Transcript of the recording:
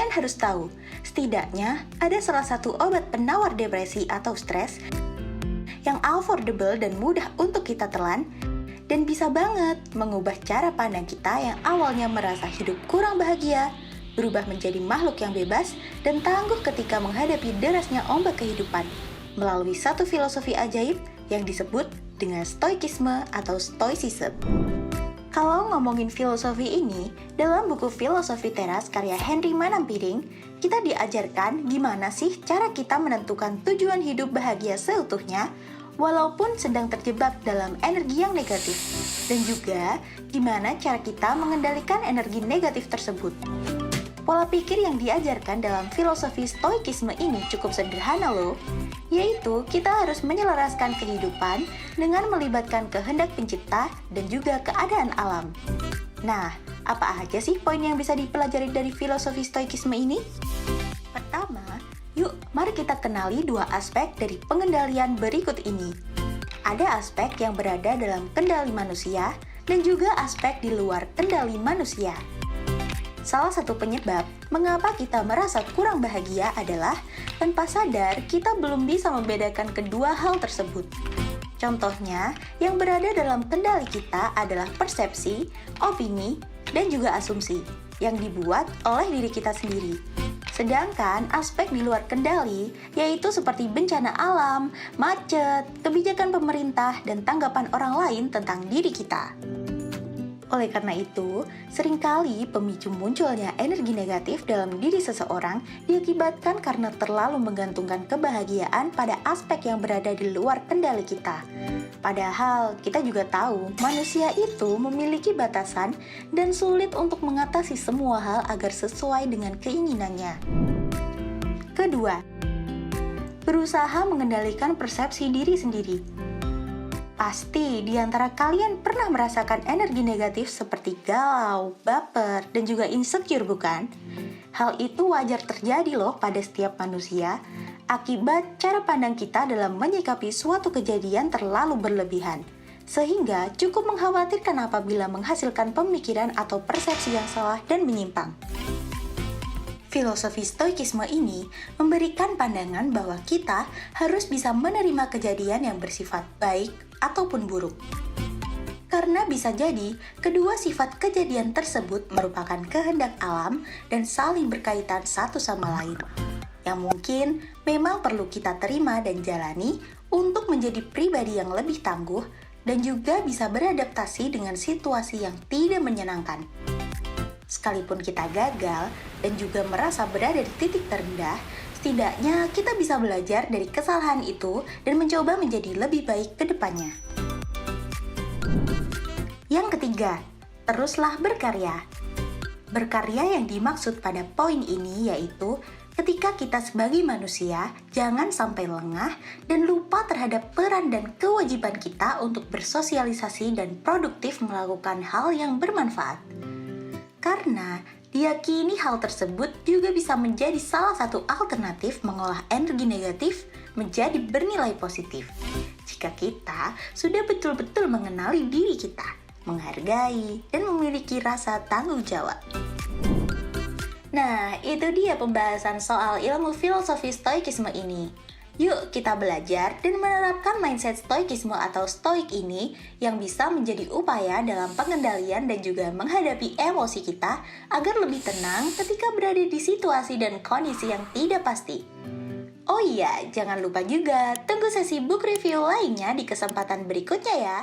kalian harus tahu, setidaknya ada salah satu obat penawar depresi atau stres yang affordable dan mudah untuk kita telan dan bisa banget mengubah cara pandang kita yang awalnya merasa hidup kurang bahagia, berubah menjadi makhluk yang bebas dan tangguh ketika menghadapi derasnya ombak kehidupan melalui satu filosofi ajaib yang disebut dengan stoikisme atau stoicism. Kalau ngomongin filosofi ini, dalam buku Filosofi Teras karya Henry Manampiring, kita diajarkan gimana sih cara kita menentukan tujuan hidup bahagia seutuhnya, walaupun sedang terjebak dalam energi yang negatif, dan juga gimana cara kita mengendalikan energi negatif tersebut. Pola pikir yang diajarkan dalam filosofi stoikisme ini cukup sederhana loh, yaitu kita harus menyelaraskan kehidupan dengan melibatkan kehendak pencipta dan juga keadaan alam. Nah, apa aja sih poin yang bisa dipelajari dari filosofi stoikisme ini? Pertama, yuk mari kita kenali dua aspek dari pengendalian berikut ini. Ada aspek yang berada dalam kendali manusia dan juga aspek di luar kendali manusia. Salah satu penyebab mengapa kita merasa kurang bahagia adalah tanpa sadar kita belum bisa membedakan kedua hal tersebut. Contohnya, yang berada dalam kendali kita adalah persepsi, opini, dan juga asumsi yang dibuat oleh diri kita sendiri. Sedangkan aspek di luar kendali, yaitu seperti bencana alam, macet, kebijakan pemerintah, dan tanggapan orang lain tentang diri kita. Oleh karena itu, seringkali pemicu munculnya energi negatif dalam diri seseorang diakibatkan karena terlalu menggantungkan kebahagiaan pada aspek yang berada di luar kendali kita. Padahal, kita juga tahu manusia itu memiliki batasan dan sulit untuk mengatasi semua hal agar sesuai dengan keinginannya. Kedua, berusaha mengendalikan persepsi diri sendiri. Pasti di antara kalian pernah merasakan energi negatif seperti galau, baper, dan juga insecure, bukan? Hal itu wajar terjadi loh pada setiap manusia, akibat cara pandang kita dalam menyikapi suatu kejadian terlalu berlebihan, sehingga cukup mengkhawatirkan apabila menghasilkan pemikiran atau persepsi yang salah dan menyimpang. Filosofi stoikisme ini memberikan pandangan bahwa kita harus bisa menerima kejadian yang bersifat baik ataupun buruk. Karena bisa jadi, kedua sifat kejadian tersebut merupakan kehendak alam dan saling berkaitan satu sama lain, yang mungkin memang perlu kita terima dan jalani untuk menjadi pribadi yang lebih tangguh dan juga bisa beradaptasi dengan situasi yang tidak menyenangkan. Sekalipun kita gagal dan juga merasa berada di titik terendah, setidaknya kita bisa belajar dari kesalahan itu dan mencoba menjadi lebih baik ke depannya. Yang ketiga, teruslah berkarya. Berkarya yang dimaksud pada poin ini yaitu ketika kita sebagai manusia jangan sampai lengah dan lupa terhadap peran dan kewajiban kita untuk bersosialisasi dan produktif melakukan hal yang bermanfaat. Karena diyakini hal tersebut juga bisa menjadi salah satu alternatif mengolah energi negatif menjadi bernilai positif. Jika kita sudah betul-betul mengenali diri kita, menghargai, dan memiliki rasa tanggung jawab. Nah, itu dia pembahasan soal ilmu filosofi stoikisme ini. Yuk kita belajar dan menerapkan mindset stoikisme atau stoik ini yang bisa menjadi upaya dalam pengendalian dan juga menghadapi emosi kita agar lebih tenang ketika berada di situasi dan kondisi yang tidak pasti. Oh iya, jangan lupa juga tunggu sesi book review lainnya di kesempatan berikutnya ya.